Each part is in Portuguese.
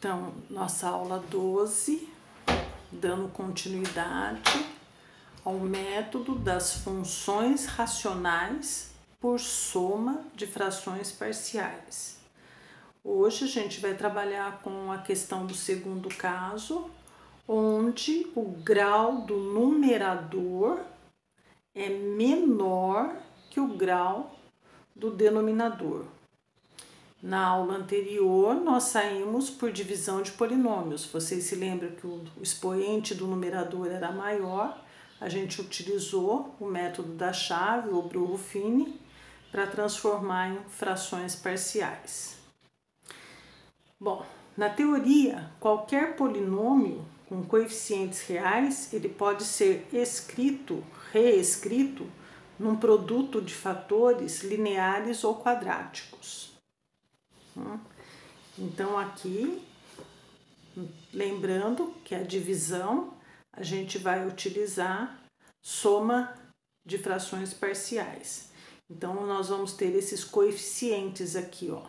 Então, nossa aula 12, dando continuidade ao método das funções racionais por soma de frações parciais. Hoje a gente vai trabalhar com a questão do segundo caso, onde o grau do numerador é menor que o grau do denominador. Na aula anterior, nós saímos por divisão de polinômios. Vocês se lembram que o expoente do numerador era maior, a gente utilizou o método da chave, ou Bruch-Ruffini, para transformar em frações parciais. Bom, na teoria, qualquer polinômio com coeficientes reais, ele pode ser reescrito num produto de fatores lineares ou quadráticos. Então aqui, lembrando que a divisão, a gente vai utilizar soma de frações parciais. Então nós vamos ter esses coeficientes aqui, ó.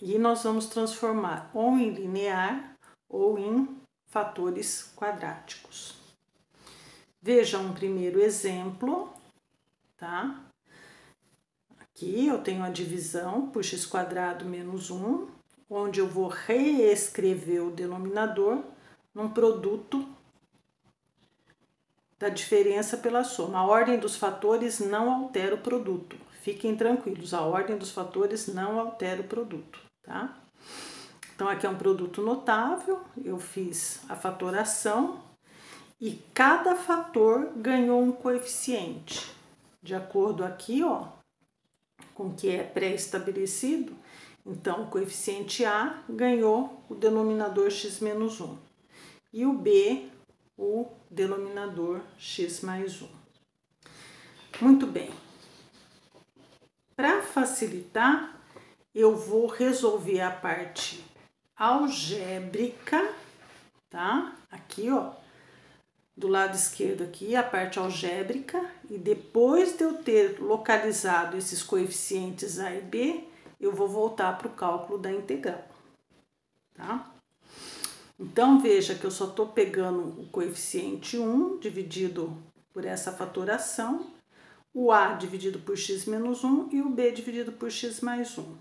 E nós vamos transformar ou em linear ou em fatores quadráticos. Veja um primeiro exemplo, tá? Aqui eu tenho a divisão por x² menos 1, onde eu vou reescrever o denominador num produto da diferença pela soma. A ordem dos fatores não altera o produto. Fiquem tranquilos, a ordem dos fatores não altera o produto, tá? Então aqui é um produto notável, eu fiz a fatoração e cada fator ganhou um coeficiente. De acordo aqui, ó, com o que é pré-estabelecido, então o coeficiente A ganhou o denominador x menos 1 e o B o denominador x mais 1. Muito bem. Para facilitar, eu vou resolver a parte algébrica, tá? Aqui, ó, do lado esquerdo aqui, a parte algébrica, e depois de eu ter localizado esses coeficientes A e B, eu vou voltar para o cálculo da integral, tá? Então, veja que eu só estou pegando o coeficiente 1 dividido por essa fatoração, o A dividido por x menos 1 e o B dividido por x mais 1.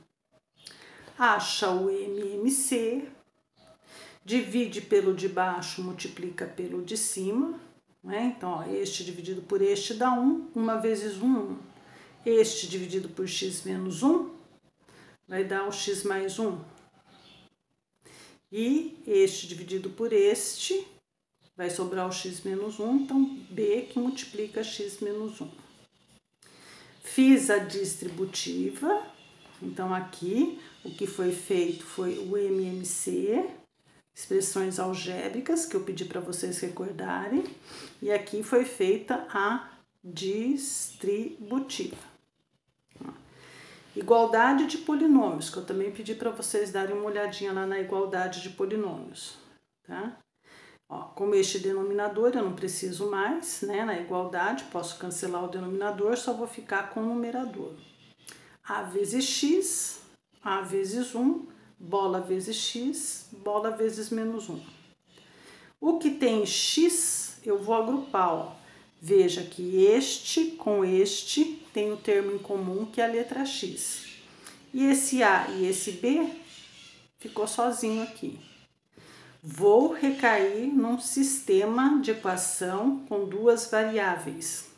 Acha o MMC, divide pelo de baixo, multiplica pelo de cima, né? Então, ó, este dividido por este dá 1, 1 vezes 1, 1. Este dividido por x menos 1 vai dar o x mais 1. E este dividido por este vai sobrar o x menos 1, então B que multiplica x menos 1. Fiz a distributiva, então aqui o que foi feito foi o MMC, expressões algébricas, que eu pedi para vocês recordarem, e aqui foi feita a distributiva. Igualdade de polinômios, que eu também pedi para vocês darem uma olhadinha lá na igualdade de polinômios, tá? Ó, como este denominador eu não preciso mais, né, na igualdade, posso cancelar o denominador, só vou ficar com o numerador. A vezes x, A vezes 1, bola vezes x, bola vezes menos 1. O que tem x, eu vou agrupar, ó. Veja que este com este tem o termo em comum, que é a letra x. E esse A e esse B ficou sozinho aqui. Vou recair num sistema de equação com duas variáveis.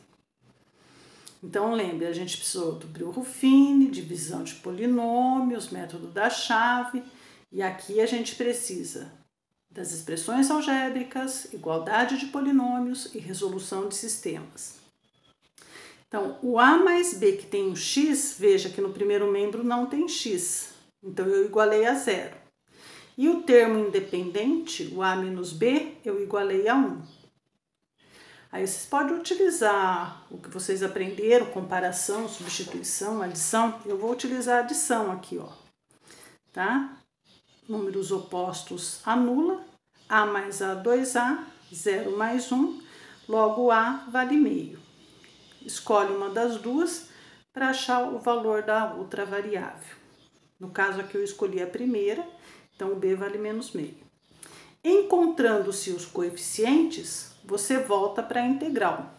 Então, lembre, a gente precisou do Bruch-Ruffini, divisão de polinômios, método da chave, e aqui a gente precisa das expressões algébricas, igualdade de polinômios e resolução de sistemas. Então, o A mais B que tem o x, veja que no primeiro membro não tem x, então eu igualei a zero. E o termo independente, o A menos B, eu igualei a 1. Aí vocês podem utilizar o que vocês aprenderam, comparação, substituição, adição. Eu vou utilizar a adição aqui, ó, tá? Números opostos anula, A mais A, 2A, 0 mais 1, logo A vale meio. Escolhe uma das duas para achar o valor da outra variável. No caso aqui eu escolhi a primeira, então o b vale menos meio. Encontrando-se os coeficientes, você volta para a integral.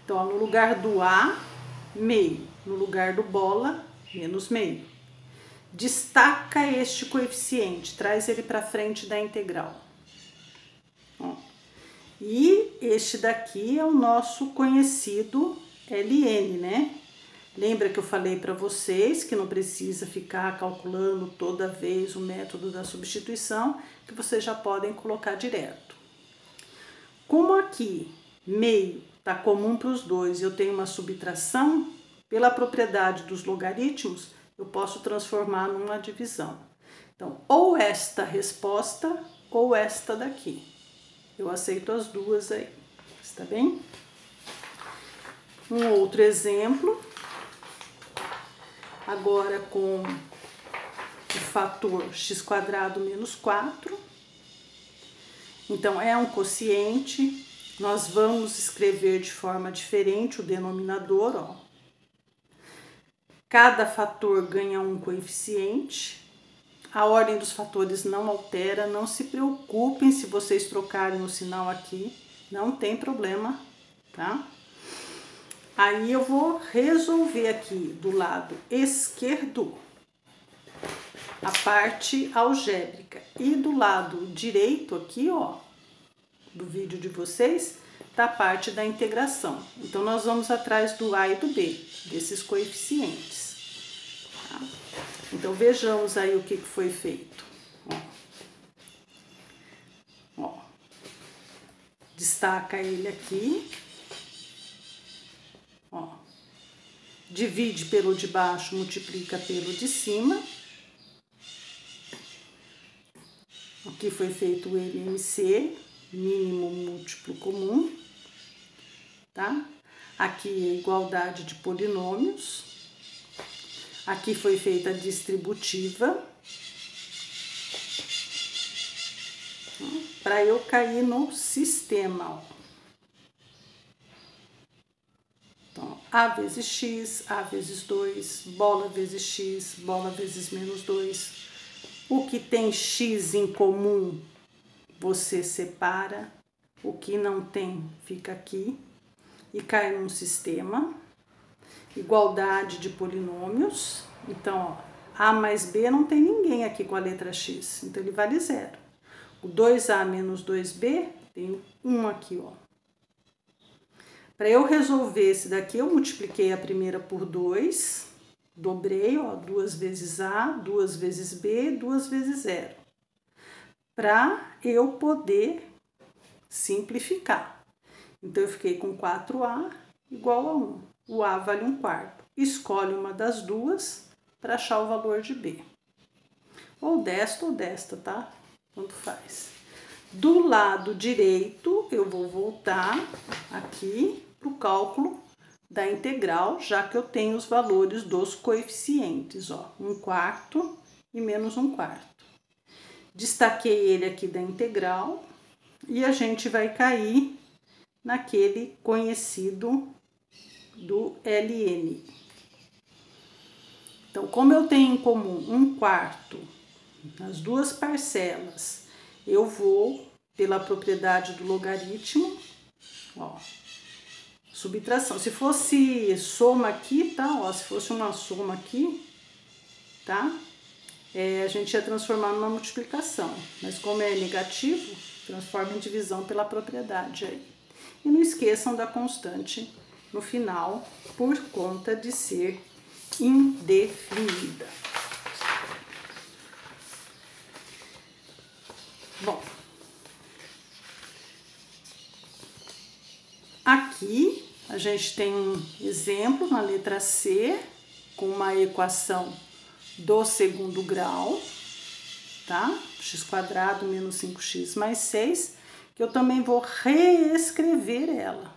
Então, ó, no lugar do a, meio. No lugar do bola, menos meio. Destaca este coeficiente, traz ele para frente da integral. Ó. E este daqui é o nosso conhecido ln, né? Lembra que eu falei para vocês que não precisa ficar calculando toda vez o método da substituição, que vocês já podem colocar direto. Como aqui meio está comum para os dois e eu tenho uma subtração, pela propriedade dos logaritmos, eu posso transformar numa divisão. Então, ou esta resposta ou esta daqui. Eu aceito as duas aí, está bem? Um outro exemplo. Agora com o fator x² menos 4. Então, é um quociente. Nós vamos escrever de forma diferente o denominador, ó. Cada fator ganha um coeficiente. A ordem dos fatores não altera, não se preocupem se vocês trocarem o sinal aqui, não tem problema, tá? Aí eu vou resolver aqui do lado esquerdo a parte algébrica e do lado direito aqui, ó, do vídeo de vocês, tá a parte da integração. Então, nós vamos atrás do a e do b, desses coeficientes. Tá? Então, vejamos aí o que foi feito. Ó, destaca ele aqui. Ó, divide pelo de baixo, multiplica pelo de cima. Aqui foi feito o LMC, mínimo múltiplo comum, tá? Aqui a igualdade de polinômios. Aqui foi feita a distributiva. Para eu cair no sistema, ó. Então, a vezes x, a vezes 2, bola vezes x, bola vezes menos 2. O que tem x em comum, você separa. O que não tem, fica aqui. E cai num sistema. Igualdade de polinômios. Então, ó, a mais b não tem ninguém aqui com a letra x. Então, ele vale 0. O 2a menos 2b, tem 1 aqui, ó. Para eu resolver esse daqui, eu multipliquei a primeira por 2, dobrei, ó, 2 vezes A, 2 vezes B, 2 vezes 0. Para eu poder simplificar. Então, eu fiquei com 4A igual a 1. O A vale 1/4. Escolhe uma das duas para achar o valor de B. Ou desta, tá? Tanto faz. Do lado direito, eu vou voltar aqui para o cálculo da integral, já que eu tenho os valores dos coeficientes, ó, 1/4 e menos 1/4. Destaquei ele aqui da integral e a gente vai cair naquele conhecido do ln. Então, como eu tenho em comum 1/4 nas duas parcelas, eu vou pela propriedade do logaritmo, ó, subtração. Se fosse soma aqui, tá? Ó, se fosse uma soma aqui, tá? A gente ia transformar numa multiplicação. Mas como é negativo, transforma em divisão pela propriedade aí. E não esqueçam da constante no final, por conta de ser indefinida. Bom, aqui a gente tem um exemplo na letra C, com uma equação do segundo grau, tá? x² menos 5x mais 6, que eu também vou reescrever ela.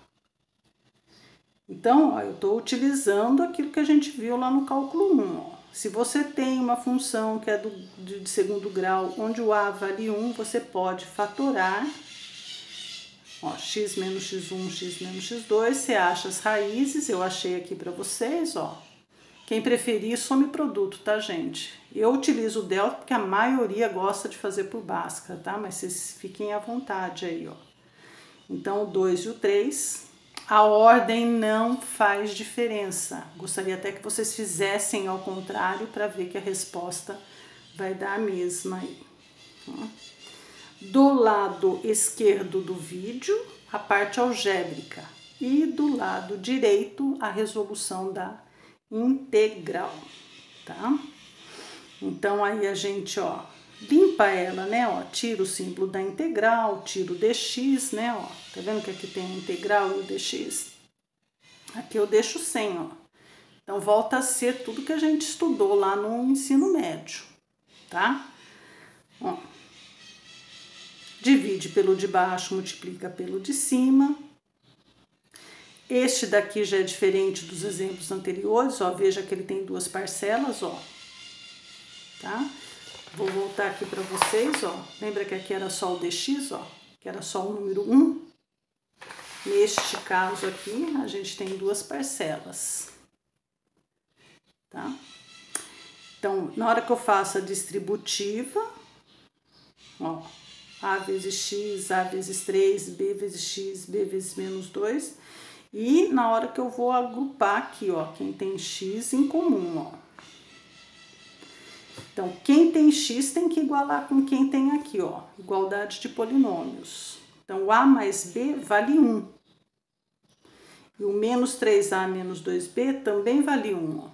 Então, ó, eu estou utilizando aquilo que a gente viu lá no cálculo 1, ó. Se você tem uma função que é de segundo grau, onde o a vale 1, você pode fatorar, ó, x menos x1, x menos x2, você acha as raízes, eu achei aqui para vocês, ó, Quem preferir, some produto, tá, gente? Eu utilizo o delta porque a maioria gosta de fazer por Bhaskara, tá? Mas vocês fiquem à vontade aí, ó. Então, o 2 e o 3, a ordem não faz diferença. Gostaria até que vocês fizessem ao contrário para ver que a resposta vai dar a mesma aí. Do lado esquerdo do vídeo, a parte algébrica. E do lado direito, a resolução da integral, tá? Então, aí a gente, ó, limpa ela, né, ó, tira o símbolo da integral, tira o dx, né, ó, tá vendo que aqui tem a integral e o dx? Aqui eu deixo sem, ó. Então, volta a ser tudo que a gente estudou lá no ensino médio, tá? Ó, divide pelo de baixo, multiplica pelo de cima. Este daqui já é diferente dos exemplos anteriores, ó, veja que ele tem duas parcelas, ó, tá? Vou voltar aqui para vocês, ó, lembra que aqui era só o dx, ó, que era só o número 1? Neste caso aqui, a gente tem duas parcelas, tá? Então, na hora que eu faço a distributiva, ó, a vezes x, a vezes 3, b vezes x, b vezes menos 2... E na hora que eu vou agrupar aqui, ó, quem tem x em comum, ó. Então, quem tem x tem que igualar com quem tem aqui, ó, igualdade de polinômios. Então, a mais b vale 1. E o menos 3a menos 2b também vale 1, ó.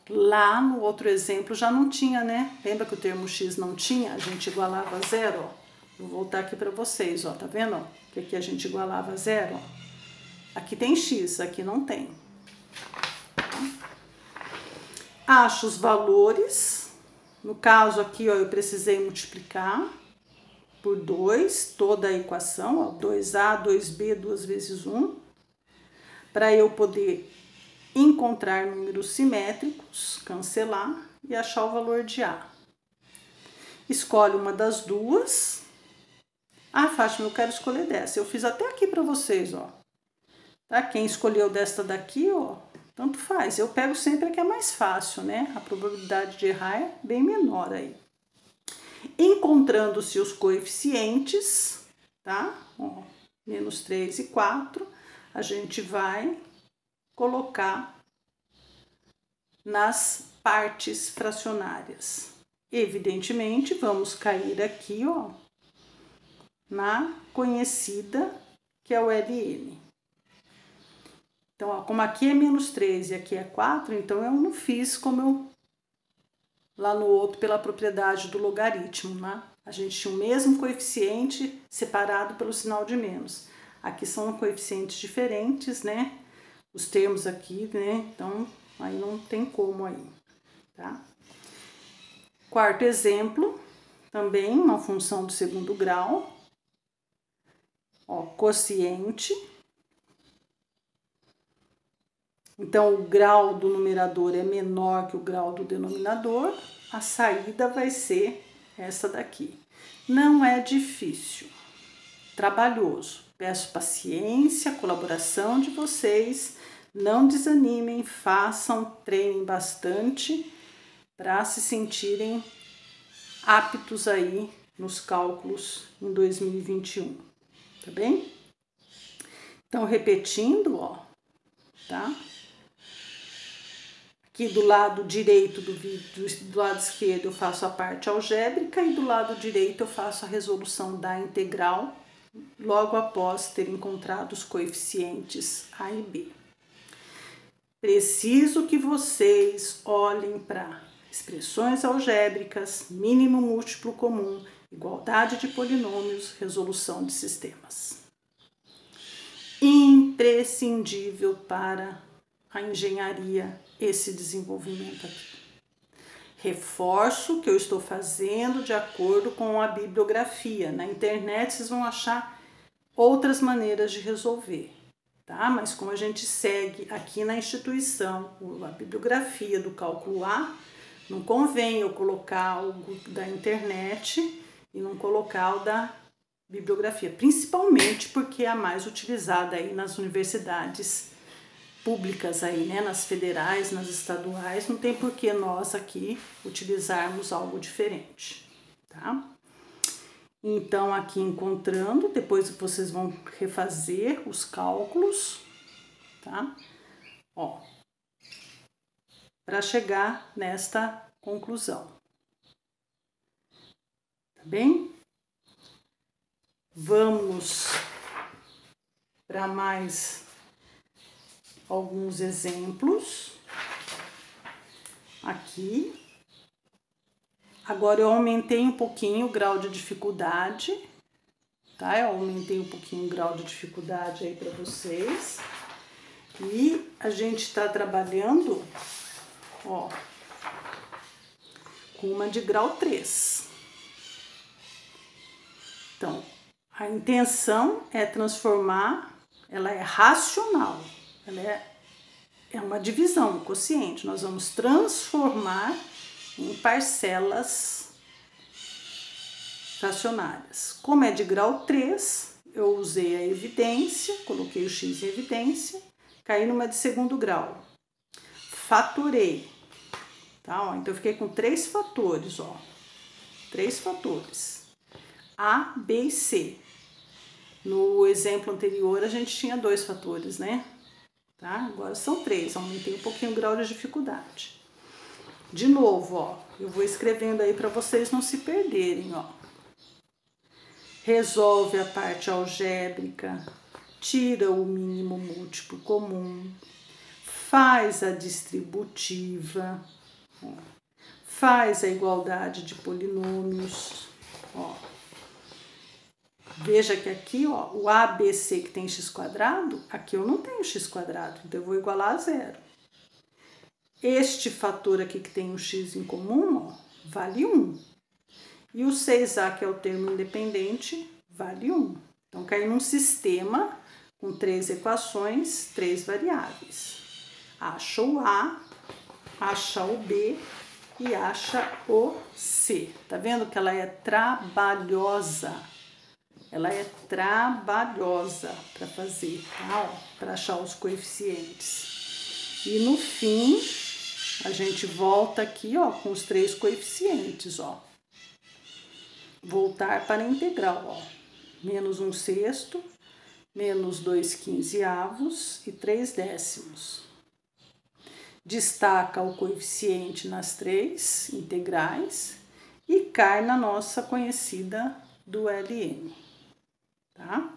Lá no outro exemplo já não tinha, né? Lembra que o termo x não tinha? A gente igualava a 0, ó. Vou voltar aqui para vocês, ó, tá vendo, ó? Que aqui a gente igualava a 0, ó. Aqui tem x, aqui não tem. Acho os valores. No caso aqui, ó, eu precisei multiplicar por 2 toda a equação, ó, 2a, 2b, 2 vezes 1, para eu poder encontrar números simétricos, cancelar e achar o valor de a. Escolhe uma das duas. Ah, Fátima, eu quero escolher dessa. Eu fiz até aqui para vocês, ó. Tá? Quem escolheu desta daqui, ó, tanto faz. Eu pego sempre a que é mais fácil, né? A probabilidade de errar é bem menor aí. Encontrando-se os coeficientes, tá? Ó, menos 3 e 4, a gente vai colocar nas partes fracionárias. Evidentemente, vamos cair aqui, ó, na conhecida que é o LN. Então, ó, como aqui é menos 3 e aqui é 4, então eu não fiz como eu lá no outro pela propriedade do logaritmo, né? A gente tinha o mesmo coeficiente separado pelo sinal de menos. Aqui são coeficientes diferentes, né? Os termos aqui, né? Então, aí não tem como aí, tá? Quarto exemplo, também uma função do segundo grau. Ó, quociente. Então, o grau do numerador é menor que o grau do denominador, a saída vai ser essa daqui. Não é difícil, trabalhoso. Peço paciência, colaboração de vocês, não desanimem, façam, treinem bastante para se sentirem aptos aí nos cálculos em 2021, tá bem? Então, repetindo, ó, tá? Aqui do lado direito do vídeo, do lado esquerdo eu faço a parte algébrica e do lado direito eu faço a resolução da integral logo após ter encontrado os coeficientes a e b. Preciso que vocês olhem para expressões algébricas, mínimo múltiplo comum, igualdade de polinômios, resolução de sistemas. Imprescindível para a engenharia esse desenvolvimento aqui. Reforço que eu estou fazendo de acordo com a bibliografia. Na internet vocês vão achar outras maneiras de resolver, tá? Mas como a gente segue aqui na instituição a bibliografia do cálculo A, não convém eu colocar o da internet e não colocar o da bibliografia, principalmente porque é a mais utilizada aí nas universidades públicas aí, né, nas federais, nas estaduais, não tem por que nós aqui utilizarmos algo diferente, tá? Então, aqui encontrando, depois vocês vão refazer os cálculos, tá? Ó, para chegar nesta conclusão, tá bem? Vamos para mais alguns exemplos aqui. Agora eu aumentei um pouquinho o grau de dificuldade, tá? Eu aumentei um pouquinho o grau de dificuldade aí para vocês. E a gente está trabalhando, ó, com uma de grau 3. Então, a intenção é transformar, ela é racional, ela é uma divisão, um quociente. Nós vamos transformar em parcelas fracionárias. Como é de grau 3, eu usei a evidência, coloquei o x em evidência, caí numa de segundo grau. Fatorei, tá? Ó, então, eu fiquei com 3 fatores, ó. 3 fatores. A, B e C. No exemplo anterior, a gente tinha 2 fatores, né? Tá? Agora são 3, aumentei um pouquinho o grau de dificuldade. De novo, ó, eu vou escrevendo aí para vocês não se perderem, ó. Resolve a parte algébrica, tira o mínimo múltiplo comum, faz a distributiva, ó, faz a igualdade de polinômios, ó. Veja que aqui, ó, o ABC que tem x², aqui eu não tenho x², então eu vou igualar a 0. Este fator aqui que tem um x em comum, ó, vale 1. E o 6A, que é o termo independente, vale 1. Então, cai num sistema com 3 equações, 3 variáveis. Acha o A, acha o B e acha o C. Tá vendo que ela é trabalhosa? Ela é trabalhosa para fazer, tá? Para achar os coeficientes. E no fim, a gente volta aqui, ó, com os 3 coeficientes, ó. Voltar para a integral, ó. Menos 1/6, menos 2/15 e 3 décimos. Destaca o coeficiente nas 3 integrais e cai na nossa conhecida do LN, tá?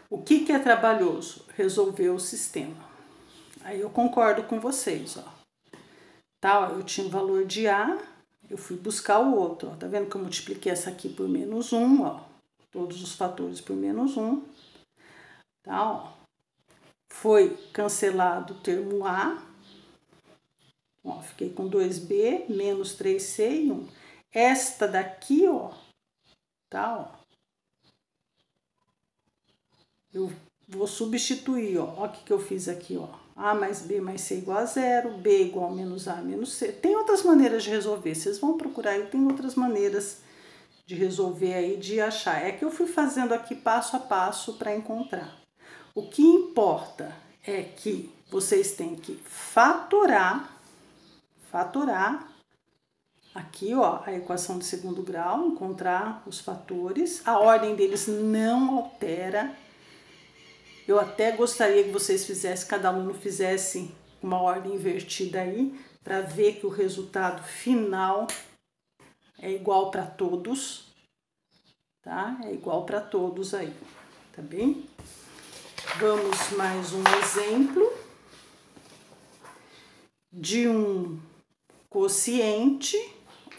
O que é trabalhoso? Resolver o sistema. Aí eu concordo com vocês, ó. Tá, eu tinha o valor de A, eu fui buscar o outro, ó. Tá vendo que eu multipliquei essa aqui por menos 1, ó. Todos os fatores por menos 1. Tá, ó. Foi cancelado o termo A. Ó, fiquei com 2B, menos 3C e 1. Esta daqui, ó. Tá, ó. Eu vou substituir, ó. Ó o que eu fiz aqui, ó. A mais B mais C igual a 0, B igual a menos A menos C. Tem outras maneiras de resolver, vocês vão procurar aí, tem outras maneiras de resolver aí, de achar. É que eu fui fazendo aqui passo a passo para encontrar. O que importa é que vocês têm que fatorar aqui, ó, a equação de segundo grau, encontrar os fatores. A ordem deles não altera. Eu até gostaria que vocês fizessem, cada aluno fizesse uma ordem invertida aí, para ver que o resultado final é igual para todos, tá? É igual para todos aí, tá bem? Vamos mais um exemplo de um quociente,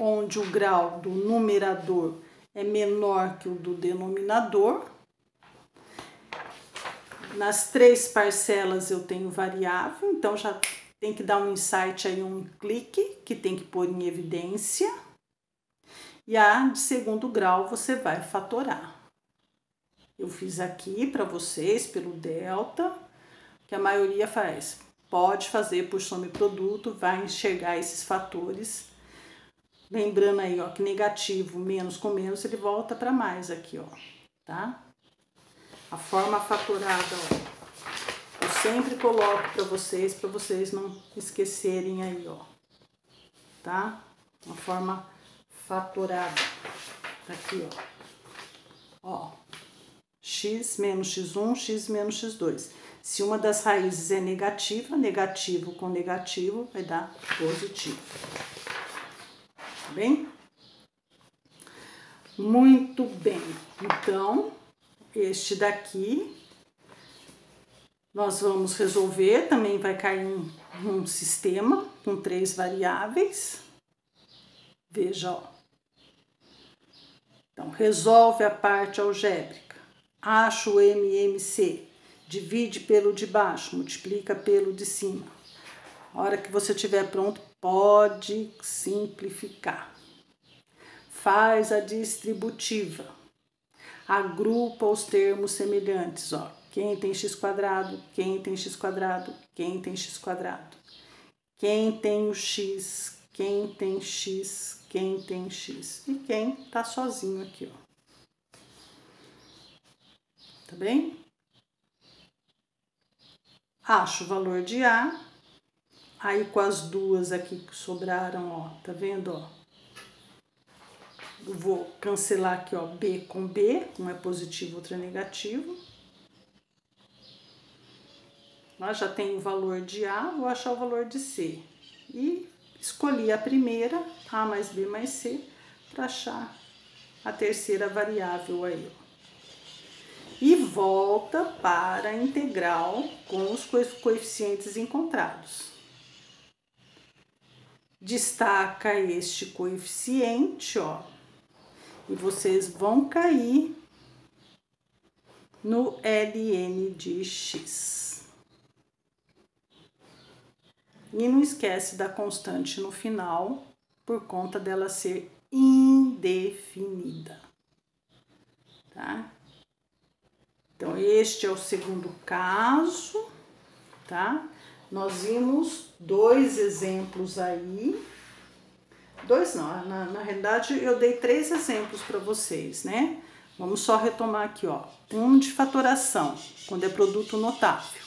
onde o grau do numerador é menor que o do denominador. Nas 3 parcelas eu tenho variável, então já tem que dar um insight aí, um clique, que tem que pôr em evidência. E a de segundo grau você vai fatorar. Eu fiz aqui para vocês pelo delta, que a maioria faz. Pode fazer por soma e produto, vai enxergar esses fatores. Lembrando aí, ó, que negativo menos com menos, ele volta para mais aqui, ó, tá? A forma fatorada, ó, os sempre coloco para vocês não esquecerem aí, ó, tá? Uma forma fatorada, tá aqui, ó, x menos x1, x menos x2. Se uma das raízes é negativa, negativo com negativo vai dar positivo, tá bem? Muito bem, então, este daqui nós vamos resolver, também vai cair um sistema com 3 variáveis. Veja, ó. Então, resolve a parte algébrica, acha o MMC, divide pelo de baixo, multiplica pelo de cima. A hora que você estiver pronto, pode simplificar. Faz a distributiva, agrupa os termos semelhantes, ó. Quem tem x quadrado, quem tem x quadrado, quem tem x quadrado. Quem tem o x, quem tem x, quem tem x. E quem tá sozinho aqui, ó. Tá bem? Acho o valor de A. Aí com as duas aqui que sobraram, ó. Tá vendo, ó? Eu vou cancelar aqui, ó, B com B. Um é positivo, outro é negativo. Lá já tem o valor de A, vou achar o valor de C. E escolhi a primeira, A mais B mais C, para achar a terceira variável aí, ó. E volta para a integral com os coeficientes encontrados. Destaca este coeficiente, ó, e vocês vão cair no ln de x. E não esquece da constante no final, por conta dela ser indefinida, tá? Então, este é o segundo caso, tá? Nós vimos 2 exemplos aí. 2 não, na realidade eu dei 3 exemplos para vocês, né? Vamos só retomar aqui, ó. Um de fatoração, quando é produto notável.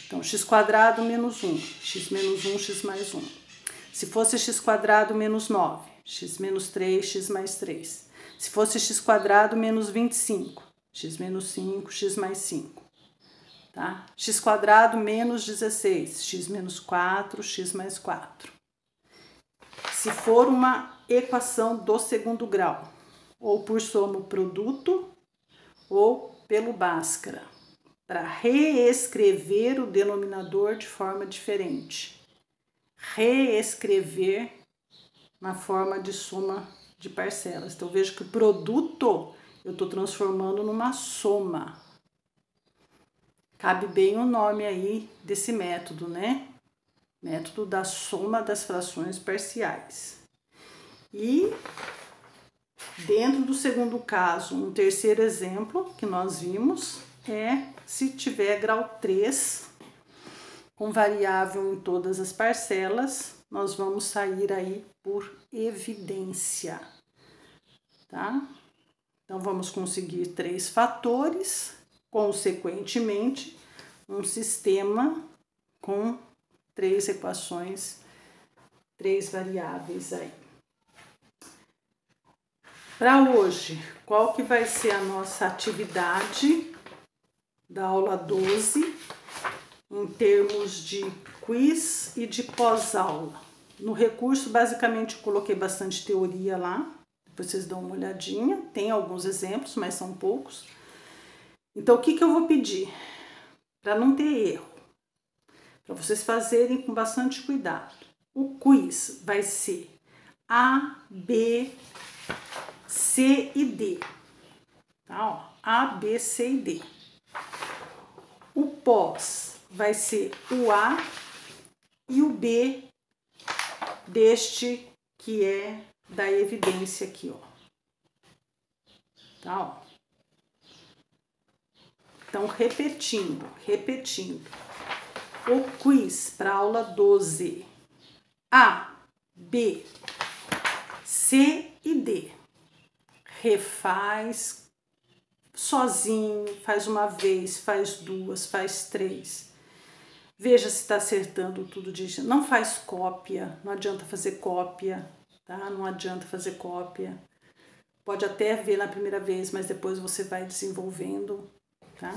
Então, x quadrado menos 1, x menos 1, x mais 1. Se fosse x quadrado menos 9, x menos 3, x mais 3. Se fosse x quadrado menos 25, x menos 5, x mais 5. Tá? X quadrado menos 16, x menos 4, x mais 4. Se for uma equação do segundo grau, ou por soma produto, ou pelo Bhaskara, para reescrever o denominador de forma diferente. Reescrever na forma de soma de parcelas. Então, vejo que o produto eu estou transformando numa soma. Cabe bem o nome aí desse método, né? Método da soma das frações parciais. E dentro do segundo caso, um terceiro exemplo que nós vimos é se tiver grau 3, com variável em todas as parcelas, nós vamos sair aí por evidência, tá? Então, vamos conseguir 3 fatores, consequentemente, um sistema com 3 equações, 3 variáveis aí. Para hoje, qual que vai ser a nossa atividade da aula 12, em termos de quiz e de pós-aula? No recurso, basicamente, eu coloquei bastante teoria lá, depois vocês dão uma olhadinha, tem alguns exemplos, mas são poucos. Então, o que que eu vou pedir? Para não ter erro, para vocês fazerem com bastante cuidado. O quiz vai ser A, B, C e D, tá? Ó, A, B, C e D. O pós vai ser o A e o B deste que é da evidência aqui, ó. Tá, ó. Então, repetindo. O quiz para aula 12. A, B, C e D. Refaz sozinho, faz uma vez, faz duas, faz 3. Veja se está acertando tudo direitinho. Não faz cópia, não adianta fazer cópia, tá? Não adianta fazer cópia. Pode até ver na primeira vez, mas depois você vai desenvolvendo, tá?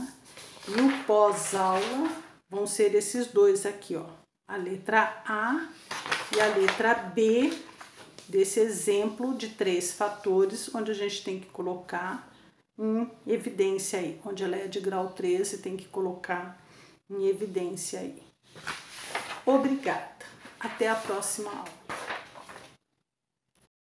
E o pós-aula vão ser esses dois aqui, ó. A letra A e a letra B desse exemplo de 3 fatores, onde a gente tem que colocar em evidência aí. Onde ela é de grau 13, tem que colocar em evidência aí. Obrigada. Até a próxima aula.